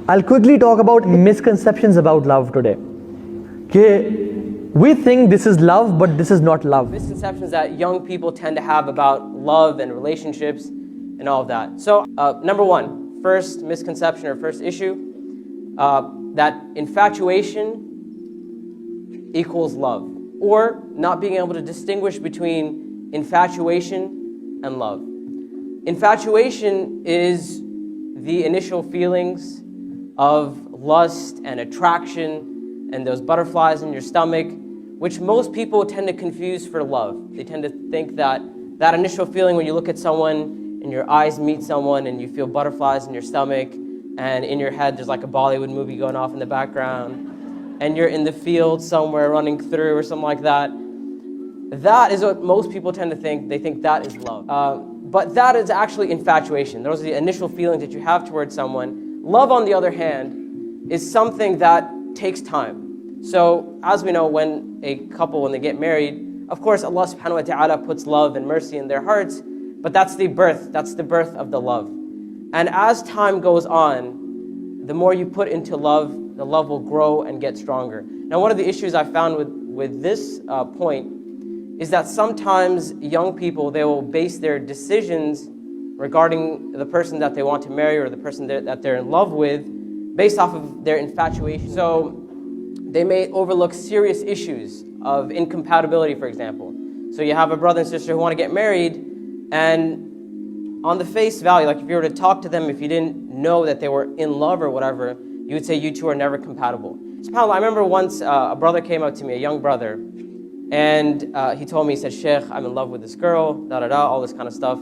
I'll quickly talk about misconceptions about love today. We think this is love, but this is not love. Misconceptions that young people tend to have about love and relationships and all of that. So, number one, first misconception or first issue, that infatuation equals love, or not being able to distinguish between infatuation and love. Infatuation is the initial feelings of lust and attraction and those butterflies in your stomach, which most people tend to confuse for love. They tend to think that that initial feeling when you look at someone and your eyes meet someone and you feel butterflies in your stomach, and in your head there's like a Bollywood movie going off in the background, and you're in the field somewhere running through or something like that. That is what most people tend to think. They think that is love. But that is actually infatuation. Those are the initial feelings that you have towards someone. Love, on the other hand, is something that takes time. So, as we know, when a couple, when they get married, of course, Allah subhanahu wa ta'ala puts love and mercy in their hearts, but that's the birth of the love. And as time goes on, the more you put into love, the love will grow and get stronger. Now, one of the issues I found with this point is that sometimes young people, they will base their decisions regarding the person that they want to marry or the person that they're in love with based off of their infatuation. So they may overlook serious issues of incompatibility, for example. So you have a brother and sister who want to get married, and on the face value, like if you were to talk to them, if you didn't know that they were in love or whatever, you would say you two are never compatible. SubhanAllah, I remember once a brother came up to me, a young brother, and he told me, he said, "Sheikh, I'm in love with this girl, all this kind of stuff."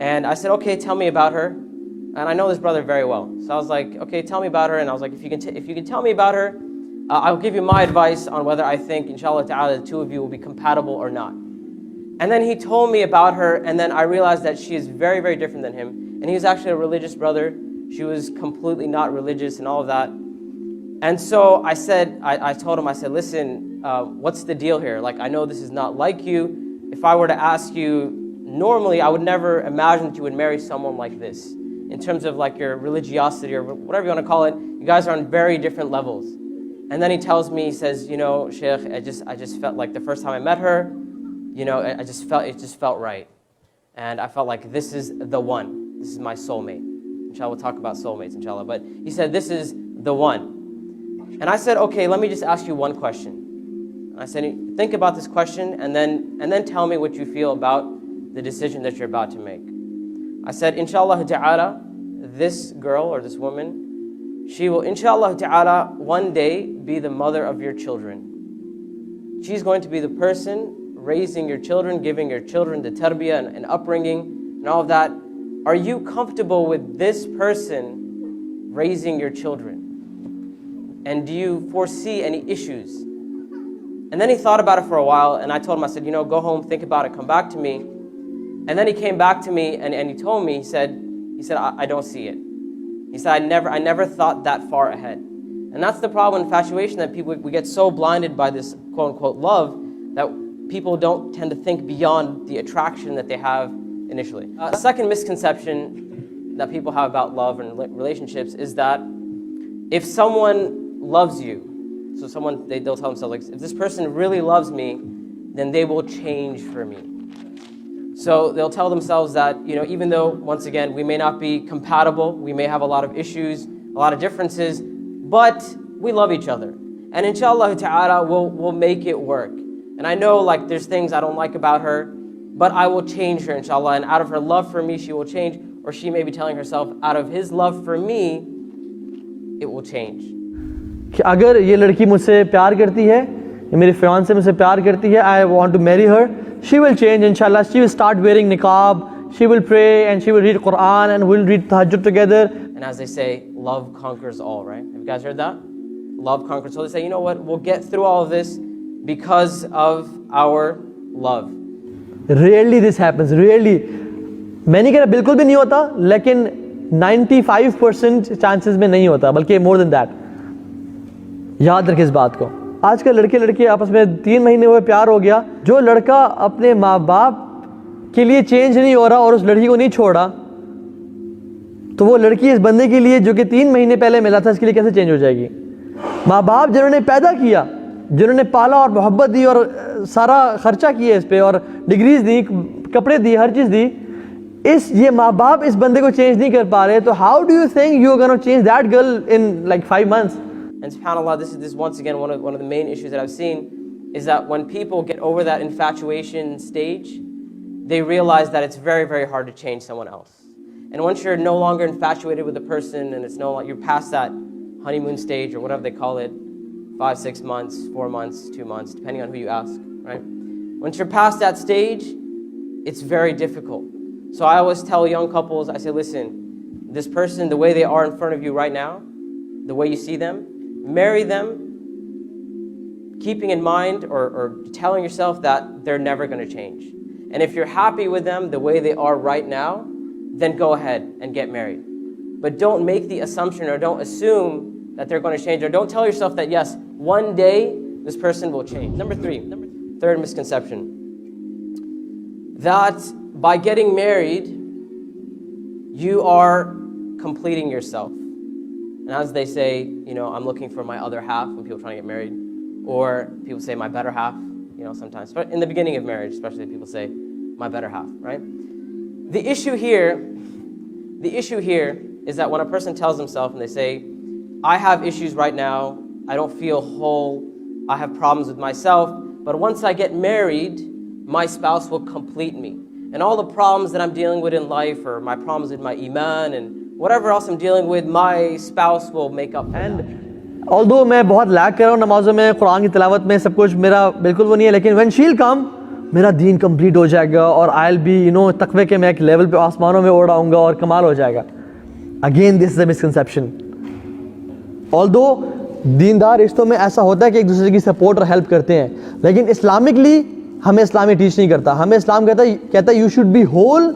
And I said, "Okay, tell me about her." And I know this brother very well. So I was like, "Okay, tell me about her." And I was like, if you can tell me about her, I'll give you my advice on whether I think, inshallah ta'ala, the two of you will be compatible or not. And then he told me about her, and then I realized that she is very, very different than him. And he was actually a religious brother. She was completely not religious and all of that. And so I told him, I said, "Listen, what's the deal here? Like, I know this is not like you. If I were to ask you, normally I would never imagine that you would marry someone like this. In terms of like your religiosity or whatever you want to call it, you guys are on very different levels." And then he tells me, he says, "You know, Sheikh, I just felt like the first time I met her, you know, it just felt right. And I felt like this is the one. This is my soulmate." Inshallah, we'll talk about soulmates, inshallah. But he said, "This is the one." And I said, "Okay, let me just ask you one question." And I said, "Think about this question and then tell me what you feel about the decision that you're about to make." I said, "Inshallah ta'ala, this girl or this woman, she will, inshallah ta'ala, one day be the mother of your children. She's going to be the person raising your children, giving your children the tarbiyah and upbringing and all of that. Are you comfortable with this person raising your children? And do you foresee any issues?" And then he thought about it for a while, and I told him, I said, "You know, go home, think about it, come back to me." And then he came back to me and he told me, he said, I don't see it. He said, I never thought that far ahead. And that's the problem with infatuation, that we get so blinded by this quote unquote love that people don't tend to think beyond the attraction that they have initially. A second misconception that people have about love and relationships is that if someone loves you, so they'll tell themselves, like, if this person really loves me, then they will change for me. So they'll tell themselves that, you know, even though, once again, we may not be compatible, we may have a lot of issues, a lot of differences, but we love each other. And inshallah ta'ala, we'll make it work. And I know, like, there's things I don't like about her, but I will change her, inshallah. And out of her love for me, she will change. Or she may be telling herself, out of his love for me, it will change. कि अगर ये लड़की मुझसे प्यार करती है, ये मेरी फियांसे मुझसे प्यार करती है, I want to marry her, she will change, inshallah. She will start wearing niqab, she will pray, and she will read Quran, and we'll read tahajjud together. And as they say, love conquers all, right? Have you guys heard that? Love conquers all. They say, you know what, we'll get through all of this because of our love. Rarely this happens, rarely. मैं नहीं कह रहा बिल्कुल भी नहीं होता, लेकिन 95% chances में नहीं होता, बल्कि more than that. याद रखें इस बात को. आजकल लड़के लड़की आपस में 3 महीने हुए प्यार हो गया, जो लड़का अपने माँ बाप के लिए चेंज नहीं हो रहा और उस लड़की को नहीं छोड़ा, तो वो लड़की इस बंदे के लिए जो कि 3 महीने पहले मिला था, इसके लिए कैसे चेंज हो जाएगी? माँ बाप जिन्होंने पैदा किया, जिन्होंने पाला और मोहब्बत दी और सारा खर्चा किया इस पे और डिग्रीज दी, कपड़े दिए, हर चीज़ दी, ये माँ बाप इस बंदे को चेंज नहीं कर पा रहे, तो how do you think you are gonna change that girl in like 5 months? And subhanAllah, this is once again one of the main issues that I've seen is that when people get over that infatuation stage, they realize that it's very, very hard to change someone else. And once you're no longer infatuated with a person and it's no longer, you're past that honeymoon stage or whatever they call it, 5, 6 months, 4 months, 2 months, depending on who you ask, right? Once you're past that stage, it's very difficult. So I always tell young couples, I say, listen, this person, the way they are in front of you right now, the way you see them, marry them, keeping in mind or telling yourself that they're never going to change. And if you're happy with them the way they are right now, then go ahead and get married. But don't make the assumption or don't assume that they're going to change, or don't tell yourself that, yes, one day this person will change. Number 3, third misconception, that by getting married, you are completing yourself. And as they say, you know, I'm looking for my other half when people are trying to get married. Or people say my better half, you know, sometimes. But in the beginning of marriage, especially, people say my better half, right? The issue here is that when a person tells himself and they say, I have issues right now, I don't feel whole, I have problems with myself, but once I get married, my spouse will complete me. And all the problems that I'm dealing with in life, or my problems with my iman and whatever else I'm dealing with, my spouse will make up for that. Although मैं बहुत lag कर रहा हूँ नमाज़ों में, कुरान की तिलावत में, सब कुछ मेरा बिल्कुल वो नहीं है, लेकिन when she'll come, मेरा दीन कंप्लीट हो जाएगा और I'll be, you know, तकवे के मैं एक लेवल पे आसमानों में उड़ आऊँगा और कमाल हो जाएगा. Again, this is a misconception. Although दीनदार रिश्तों में ऐसा होता है कि एक दूसरे की सपोर्ट और हेल्प करते हैं, लेकिन इस्लामिकली हमें इस्लाम ये टीच नहीं करता. हमें इस्लाम कहता है you should be whole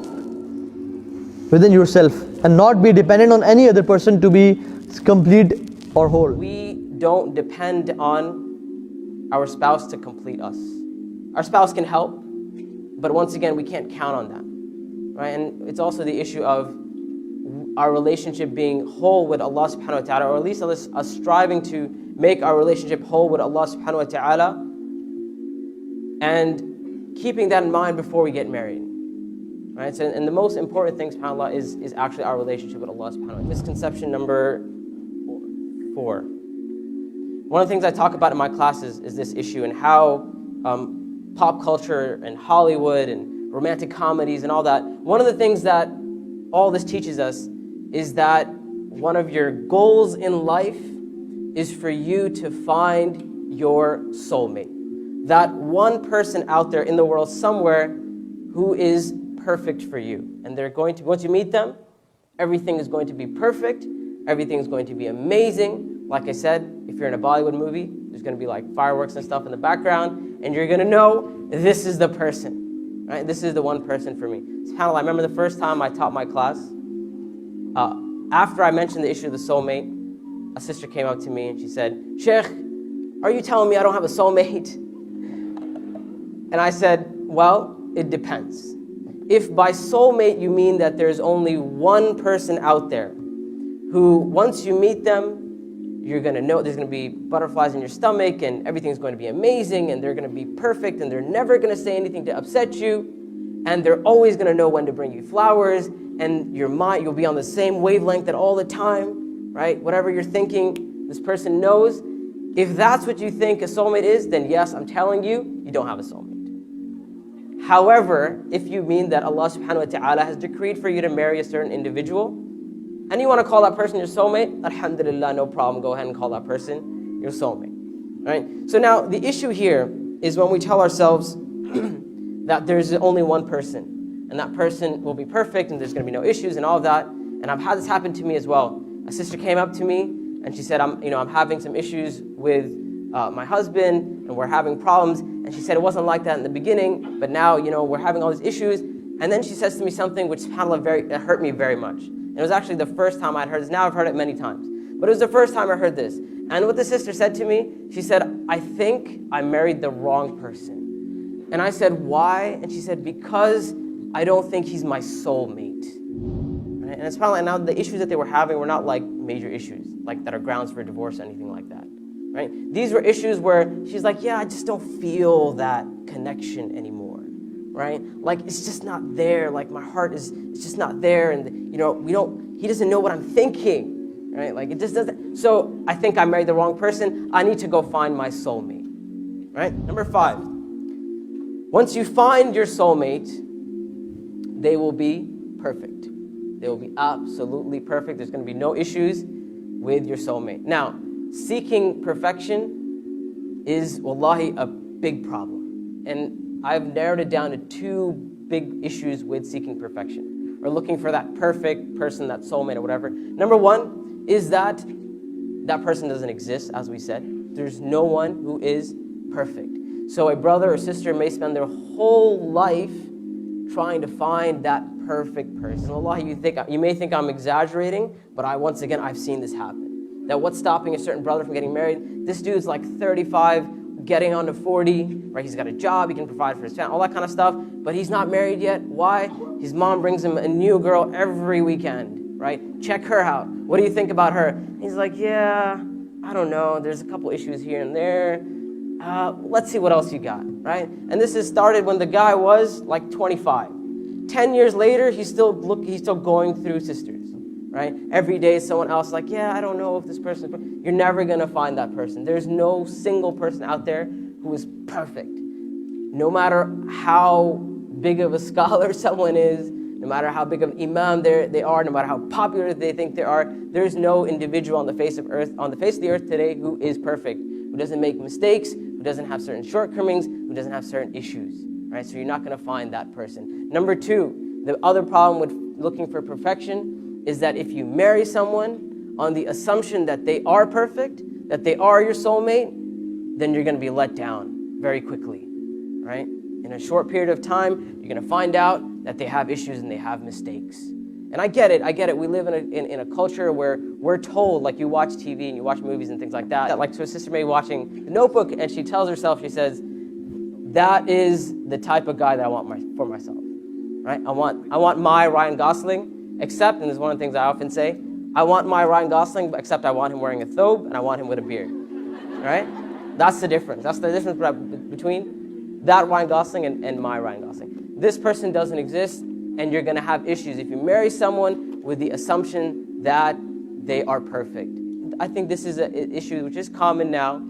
within yourself and not be dependent on any other person to be complete or whole. We don't depend on our spouse to complete us. Our spouse can help, but once again, we can't count on that, right? And it's also the issue of our relationship being whole with Allah subhanahu wa ta'ala, or at least us striving to make our relationship whole with Allah subhanahu wa ta'ala, and keeping that in mind before we get married. Right? So, and the most important thing, subhanAllah, is actually our relationship with Allah subhanahu wa ta'ala. Misconception number 4. One of the things I talk about in my classes is this issue and how pop culture and Hollywood and romantic comedies and all that, one of the things that all this teaches us is that one of your goals in life is for you to find your soulmate. That one person out there in the world somewhere who is perfect for you. And they're going to, once you meet them, everything is going to be perfect. Everything is going to be amazing. Like I said, if you're in a Bollywood movie, there's going to be like fireworks and stuff in the background, and you're going to know this is the person, right? This is the one person for me. SubhanAllah, I remember the first time I taught my class, after I mentioned the issue of the soulmate, a sister came up to me and she said, Sheikh, are you telling me I don't have a soulmate? And I said, well, it depends. If by soulmate you mean that there's only one person out there who, once you meet them, you're going to know there's going to be butterflies in your stomach and everything's going to be amazing and they're going to be perfect and they're never going to say anything to upset you and they're always going to know when to bring you flowers and your mind, you'll be on the same wavelength at all the time, right? Whatever you're thinking, this person knows. If that's what you think a soulmate is, then yes, I'm telling you, you don't have a soulmate. However, if you mean that Allah subhanahu wa ta'ala has decreed for you to marry a certain individual, and you want to call that person your soulmate, alhamdulillah, no problem, go ahead and call that person your soulmate. Right? So now, the issue here is when we tell ourselves that there's only one person, and that person will be perfect, and there's going to be no issues, and all of that, and I've had this happen to me as well. A sister came up to me, and she said, I'm having some issues with my husband, and we're having problems, and she said it wasn't like that in the beginning, but now, we're having all these issues, and then she says to me something which, subhanAllah, it hurt me very much. It was actually the first time I'd heard this. Now I've heard it many times. But it was the first time I heard this. And what the sister said to me, she said, I think I married the wrong person. And I said, why? And she said, because I don't think he's my soulmate. Right? right? And subhanAllah, now the issues that they were having were not like major issues, like that are grounds for divorce or anything like that, right? These were issues where she's like, yeah, I just don't feel that connection anymore, right? Like, it's just not there. Like, my heart it's just not there. And, he doesn't know what I'm thinking, right? Like, it just doesn't. So I think I married the wrong person. I need to go find my soulmate, right? Number 5, once you find your soulmate, they will be perfect. They will be absolutely perfect. There's going to be no issues with your soulmate. Now, seeking perfection is, wallahi, a big problem. And I've narrowed it down to 2 big issues with seeking perfection, or looking for that perfect person, that soulmate or whatever. Number 1 is that person doesn't exist, as we said. There's no one who is perfect. So a brother or sister may spend their whole life trying to find that perfect person. Allah, you may think I'm exaggerating, but once again, I've seen this happen. That what's stopping a certain brother from getting married? This dude's like 35, getting on to 40, right? He's got a job, he can provide for his family, all that kind of stuff, but he's not married yet. Why? His mom brings him a new girl every weekend, right? Check her out. What do you think about her? He's like, yeah, I don't know. There's a couple issues here and there. Let's see what else you got, right? And this has started when the guy was like 25. 10 years later, he's still going through sisters, right? Every day someone else is like, yeah, I don't know if this person, you're never going to find that person. There's no single person out there who is perfect. No matter how big of a scholar someone is, no matter how big of an imam they are, no matter how popular they think they are, there's no individual on the face of the earth today who is perfect, who doesn't make mistakes, who doesn't have certain shortcomings, who doesn't have certain issues, right? So you're not going to find that person. Number 2, the other problem with looking for perfection is that if you marry someone on the assumption that they are perfect, that they are your soulmate, then you're going to be let down very quickly, right? In a short period of time, you're going to find out that they have issues and they have mistakes. And I get it. We live in a culture where we're told, like you watch TV and you watch movies and things like that. Like, so a sister may be watching The Notebook and she tells herself, she says, that is the type of guy that I want for myself, right? I want my Ryan Gosling, except, and this is one of the things I often say, I want my Ryan Gosling, except I want him wearing a thobe and I want him with a beard, right? That's the difference. That's the difference between that Ryan Gosling and my Ryan Gosling. This person doesn't exist, and you're going to have issues if you marry someone with the assumption that they are perfect. I think this is an issue which is common now,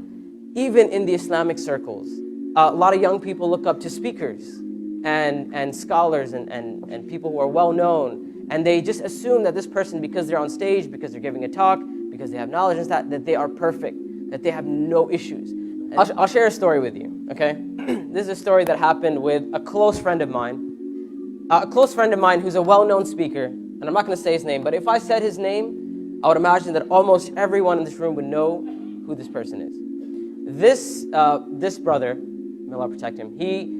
even in the Islamic circles. A lot of young people look up to speakers and scholars and people who are well known, and they just assume that this person, because they're on stage, because they're giving a talk, because they have knowledge and that they are perfect, that they have no issues. I'll share a story with you, okay? This is a story that happened with a close friend of mine. A close friend of mine who's a well-known speaker, and I'm not going to say his name, but if I said his name, I would imagine that almost everyone in this room would know who this person is. This brother, may Allah protect him, he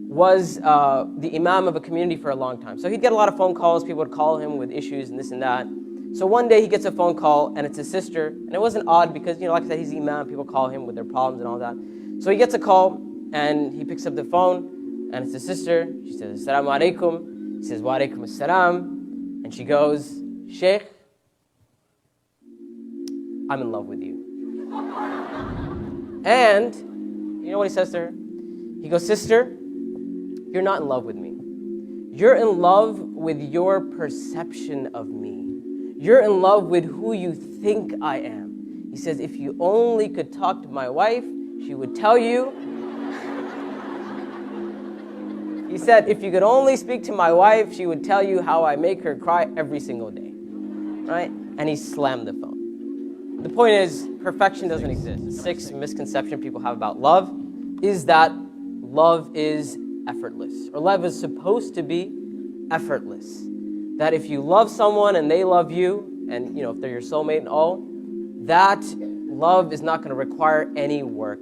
was the imam of a community for a long time. So he'd get a lot of phone calls, people would call him with issues and this and that. So one day he gets a phone call, and it's his sister, and it wasn't odd because, like I said, he's the imam, people call him with their problems and all that. So he gets a call, and he picks up the phone, and it's his sister. She says, Assalamu alaikum. He says, Wa alaikum assalam. And she goes, Sheikh, I'm in love with you. And you know what he says to her? He goes, sister, you're not in love with me. You're in love with your perception of me. You're in love with who you think I am. He says, if you only could talk to my wife, she would tell you. He said, if you could only speak to my wife, she would tell you how I make her cry every single day, right? And he slammed the phone. The point is, perfection doesn't exist. 6 misconception people have about love is that love is effortless, or love is supposed to be effortless. That if you love someone and they love you, and if they're your soulmate and all, that love is not going to require any work.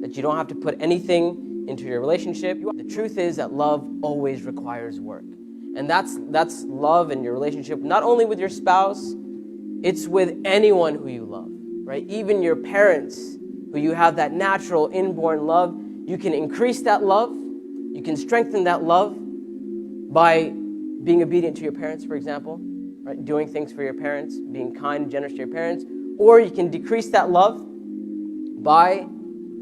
That you don't have to put anything into your relationship. The truth is that love always requires work. And that's love in your relationship, not only with your spouse, it's with anyone who you love, right? Even your parents, who you have that natural inborn love, you can increase that love, you can strengthen that love by being obedient to your parents, for example. right? Doing things for your parents, being kind and generous to your parents, or you can decrease that love by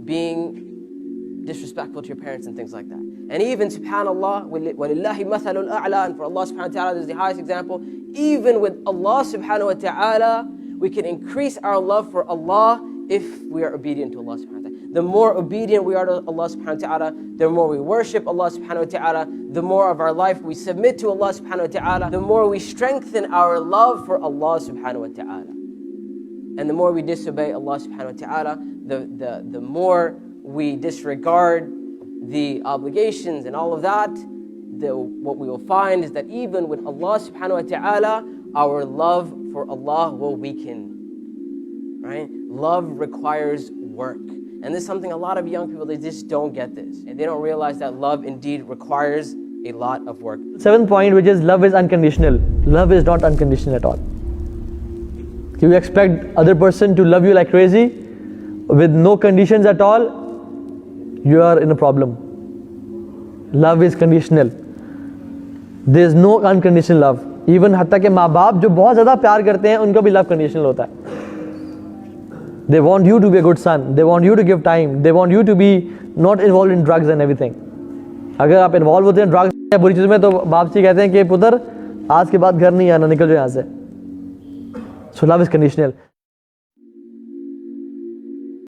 being disrespectful to your parents and things like that. And even, subhanAllah, وَلِلَّهِ مَثَلُ الْأَعْلَى, and for Allah subhanahu wa ta'ala, this is the highest example. Even with Allah subhanahu wa ta'ala, we can increase our love for Allah if we are obedient to Allah subhanahu wa ta'ala. The more obedient we are to Allah subhanahu wa ta'ala, the more we worship Allah subhanahu wa ta'ala, the more of our life we submit to Allah subhanahu wa ta'ala, the more we strengthen our love for Allah subhanahu wa ta'ala. And the more we disobey Allah subhanahu wa ta'ala, the more we disregard the obligations and all of that, what we will find is that even with Allah subhanahu wa ta'ala, our love for Allah will weaken. Right? Love requires work. And this is something a lot of young people, they just don't get this. And they don't realize that love indeed requires a lot of work. 7th point, which is love is unconditional. Love is not unconditional at all. You expect other person to love you like crazy with no conditions at all, you are in a problem. Love is conditional. There is no unconditional love. Even हत्ता के माँ बाप जो बहुत ज़्यादा प्यार करते हैं उनको भी love conditional होता है. They want you to be a good son. They want you to give time. They want you to be not involved in drugs and everything. अगर आप involved होते हैं drugs या बुरी चीज़ में तो बाप जी कहते हैं कि पुत्र आज के बाद घर नहीं आना, निकल जाओ यहाँ से. So love is conditional.